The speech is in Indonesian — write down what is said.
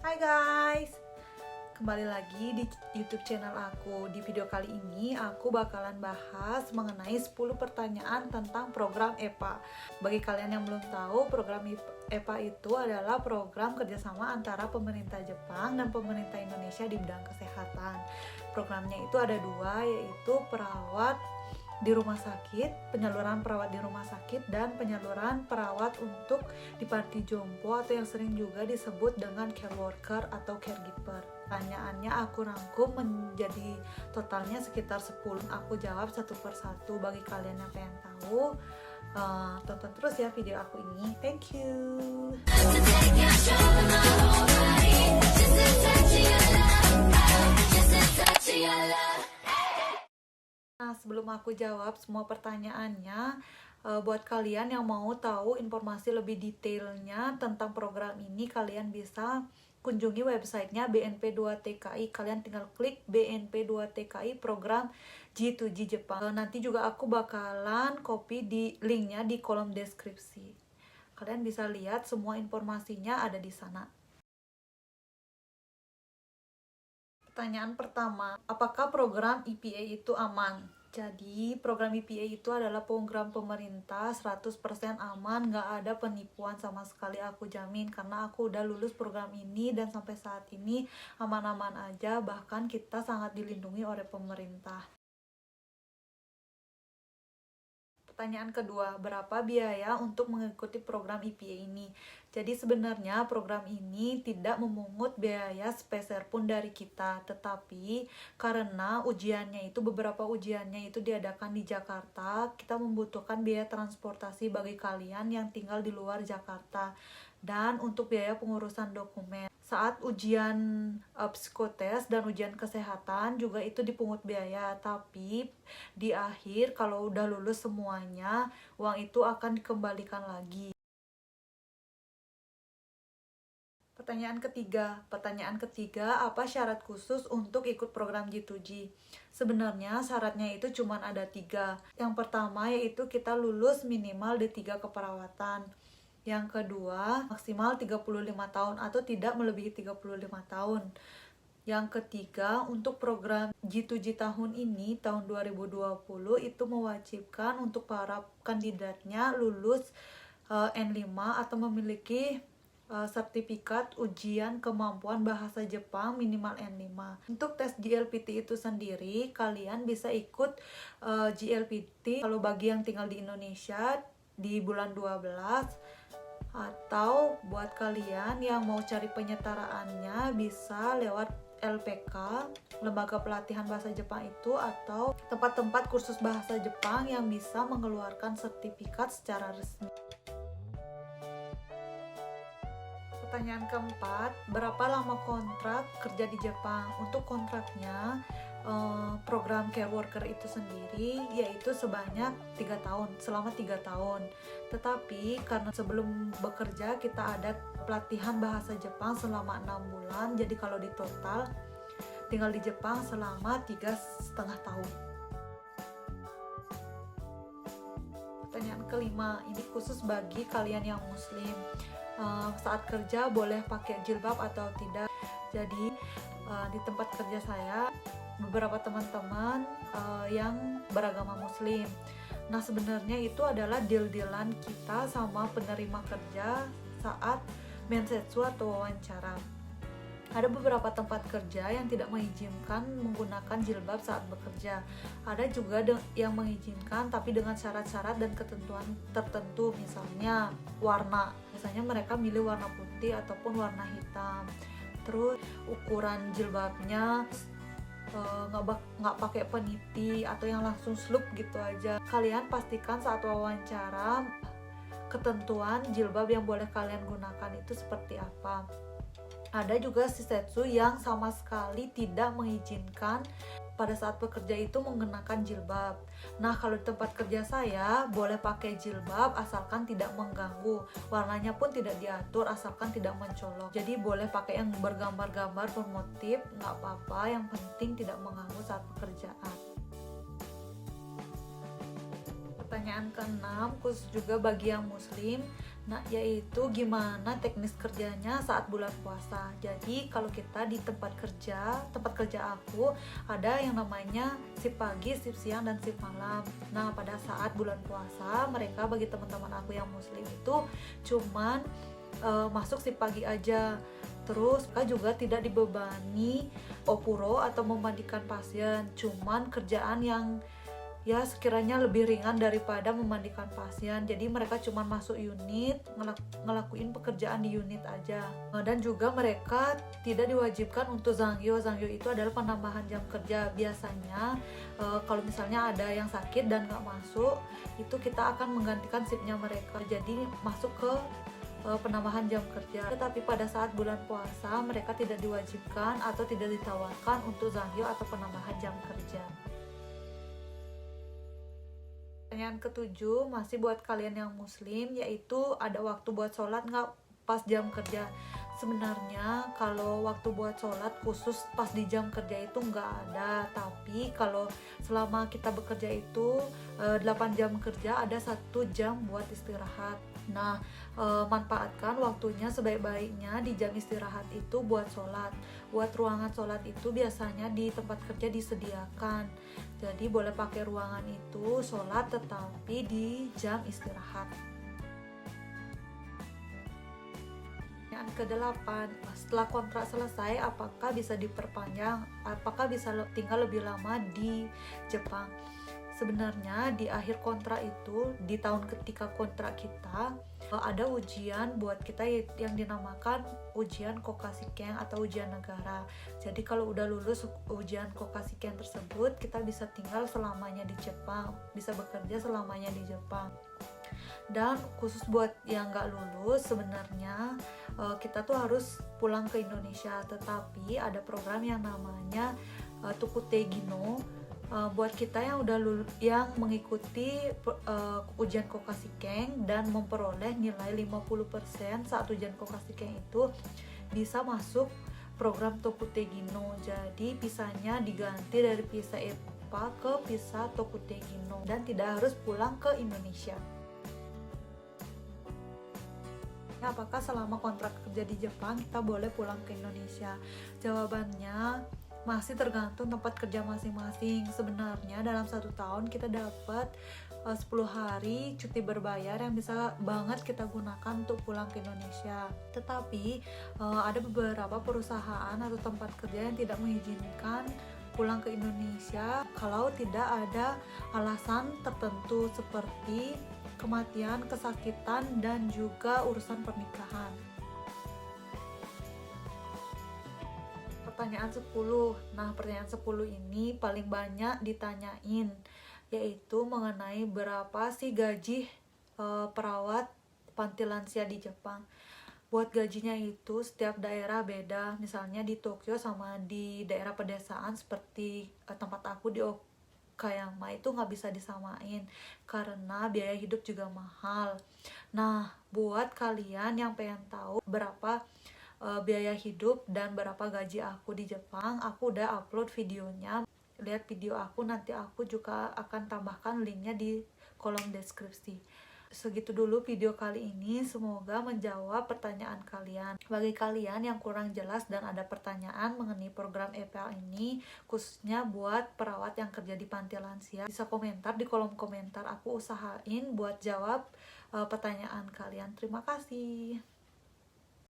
Hai guys, kembali lagi di YouTube channel aku. Di video kali ini aku bakalan bahas mengenai 10 pertanyaan tentang program EPA. Bagi kalian yang belum tahu, program EPA itu adalah program kerjasama antara pemerintah Jepang dan pemerintah Indonesia di bidang kesehatan. Programnya itu ada dua, yaitu perawat di rumah sakit, penyaluran perawat di rumah sakit, dan penyaluran perawat untuk di panti jompo atau yang sering juga disebut dengan care worker atau caregiver. Pertanyaannya aku rangkum menjadi totalnya sekitar 10. Aku jawab satu persatu. Bagi kalian yang pengen tahu, tonton terus ya video aku ini. Thank you. Nah, sebelum aku jawab semua pertanyaannya, buat kalian yang mau tahu informasi lebih detailnya tentang program ini, kalian bisa kunjungi websitenya BNP2TKI. Kalian tinggal klik BNP2TKI program G2G Jepang. Nanti juga aku bakalan copy di linknya di kolom deskripsi. Kalian bisa lihat semua informasinya ada di sana. Pertanyaan pertama, apakah program EPA itu aman? Jadi, program EPA itu adalah program pemerintah 100% aman, nggak ada penipuan sama sekali, aku jamin. Karena aku udah lulus program ini dan sampai saat ini aman-aman aja, bahkan kita sangat dilindungi oleh pemerintah. Pertanyaan kedua, berapa biaya untuk mengikuti program EPA ini? Jadi sebenarnya program ini tidak memungut biaya sepeser pun dari kita, tetapi karena beberapa ujiannya itu diadakan di Jakarta, kita membutuhkan biaya transportasi bagi kalian yang tinggal di luar Jakarta. Dan untuk biaya pengurusan dokumen saat ujian psikotes dan ujian kesehatan juga itu dipungut biaya, tapi di akhir kalau udah lulus semuanya, uang itu akan dikembalikan lagi. Pertanyaan ketiga, apa syarat khusus untuk ikut program G2G? Sebenarnya syaratnya itu cuma ada 3. Yang pertama yaitu kita lulus minimal D3 keperawatan. Yang kedua, maksimal 35 tahun atau tidak melebihi 35 tahun. Yang ketiga, untuk program G2G tahun ini, tahun 2020, itu mewajibkan untuk para kandidatnya lulus N5 atau memiliki sertifikat ujian kemampuan bahasa Jepang minimal N5. Untuk tes GLPT itu sendiri, kalian bisa ikut GLPT kalau bagi yang tinggal di Indonesia di bulan 12, atau buat kalian yang mau cari penyetaraannya bisa lewat LPK, Lembaga Pelatihan Bahasa Jepang itu, atau tempat-tempat kursus bahasa Jepang yang bisa mengeluarkan sertifikat secara resmi. Pertanyaan keempat, berapa lama kontrak kerja di Jepang? Untuk kontraknya, program care worker itu sendiri yaitu sebanyak 3 tahun, selama 3 tahun. Tetapi karena sebelum bekerja kita ada pelatihan bahasa Jepang selama 6 bulan, jadi kalau di total tinggal di Jepang selama 3,5 tahun. Pertanyaan kelima, ini khusus bagi kalian yang muslim. Saat kerja boleh pakai jilbab atau tidak? Jadi di tempat kerja saya beberapa teman-teman yang beragama muslim. Nah, sebenarnya itu adalah deal-dealan kita sama penerima kerja saat mensetsu atau wawancara. Ada beberapa tempat kerja yang tidak mengizinkan menggunakan jilbab saat bekerja. Ada juga yang mengizinkan tapi dengan syarat-syarat dan ketentuan tertentu, misalnya warna. Misalnya mereka milih warna putih ataupun warna hitam. Terus ukuran jilbabnya nggak pakai peniti atau yang langsung slup gitu aja. Kalian pastikan saat wawancara ketentuan jilbab yang boleh kalian gunakan itu seperti apa. Ada juga shisetsu yang sama sekali tidak mengizinkan pada saat bekerja itu mengenakan jilbab. Nah, kalau di tempat kerja saya boleh pakai jilbab asalkan tidak mengganggu. Warnanya pun tidak diatur asalkan tidak mencolok. Jadi boleh pakai yang bergambar-gambar bermotif, nggak apa-apa. Yang penting tidak mengganggu saat pekerjaan. Pertanyaan keenam, khusus juga bagi yang muslim, nah yaitu gimana teknis kerjanya saat bulan puasa. Jadi kalau kita di tempat kerja aku ada yang namanya shift pagi, shift siang, dan shift malam. Nah pada saat bulan puasa, mereka bagi teman-teman aku yang muslim itu cuman masuk shift pagi aja. Terus mereka juga tidak dibebani opuro atau memandikan pasien, cuman kerjaan yang ya sekiranya lebih ringan daripada memandikan pasien. Jadi mereka cuma masuk unit, ngelakuin pekerjaan di unit aja. Dan juga mereka tidak diwajibkan untuk zangyo. Zangyo itu adalah penambahan jam kerja. Biasanya kalau misalnya ada yang sakit dan nggak masuk, itu kita akan menggantikan shiftnya mereka, jadi masuk ke penambahan jam kerja. Tetapi pada saat bulan puasa mereka tidak diwajibkan atau tidak ditawarkan untuk zangyo atau penambahan jam kerja. Pertanyaan ketujuh masih buat kalian yang muslim, yaitu ada waktu buat sholat nggak pas jam kerja. Sebenarnya kalau waktu buat sholat khusus pas di jam kerja itu nggak ada, tapi kalau selama kita bekerja itu 8 jam kerja, ada 1 jam buat istirahat. Nah manfaatkan waktunya sebaik-baiknya di jam istirahat itu buat sholat. Buat ruangan sholat itu biasanya di tempat kerja disediakan, jadi boleh pakai ruangan itu sholat tetapi di jam istirahat. Yang ke-8, setelah kontrak selesai apakah bisa diperpanjang, apakah bisa tinggal lebih lama di Jepang. Sebenarnya di akhir kontrak itu, di tahun ketika kontrak kita, ada ujian buat kita yang dinamakan ujian Kokashiken atau ujian negara. Jadi kalau udah lulus ujian Kokashiken tersebut, kita bisa tinggal selamanya di Jepang, bisa bekerja selamanya di Jepang. Dan khusus buat yang nggak lulus, sebenarnya kita tuh harus pulang ke Indonesia, tetapi ada program yang namanya Tokutegino. Buat kita yang udah yang mengikuti ujian Kokashiken dan memperoleh nilai 50% saat ujian Kokashiken itu bisa masuk program Tokutegino. Jadi visanya diganti dari visa EPA ke visa Tokutegino dan tidak harus pulang ke Indonesia. Apakah selama kontrak kerja di Jepang kita boleh pulang ke Indonesia? Jawabannya masih tergantung tempat kerja masing-masing. Sebenarnya dalam 1 tahun kita dapat 10 hari cuti berbayar yang bisa banget kita gunakan untuk pulang ke Indonesia. Tetapi ada beberapa perusahaan atau tempat kerja yang tidak mengizinkan pulang ke Indonesia kalau tidak ada alasan tertentu seperti kematian, kesakitan, dan juga urusan pernikahan. Pertanyaan 10. Nah, pertanyaan 10 ini paling banyak ditanyain, yaitu mengenai berapa sih gaji perawat panti lansia di Jepang. Buat gajinya itu setiap daerah beda. Misalnya di Tokyo sama di daerah pedesaan seperti tempat aku di Okayama itu nggak bisa disamain karena biaya hidup juga mahal. Nah, buat kalian yang pengen tahu berapa biaya hidup dan berapa gaji aku di Jepang, aku udah upload videonya. Lihat video aku, nanti aku juga akan tambahkan linknya di kolom deskripsi. Segitu dulu video kali ini, semoga menjawab pertanyaan kalian. Bagi kalian yang kurang jelas dan ada pertanyaan mengenai program EPL ini, khususnya buat perawat yang kerja di panti lansia, bisa komentar di kolom komentar, aku usahain buat jawab pertanyaan kalian. Terima kasih.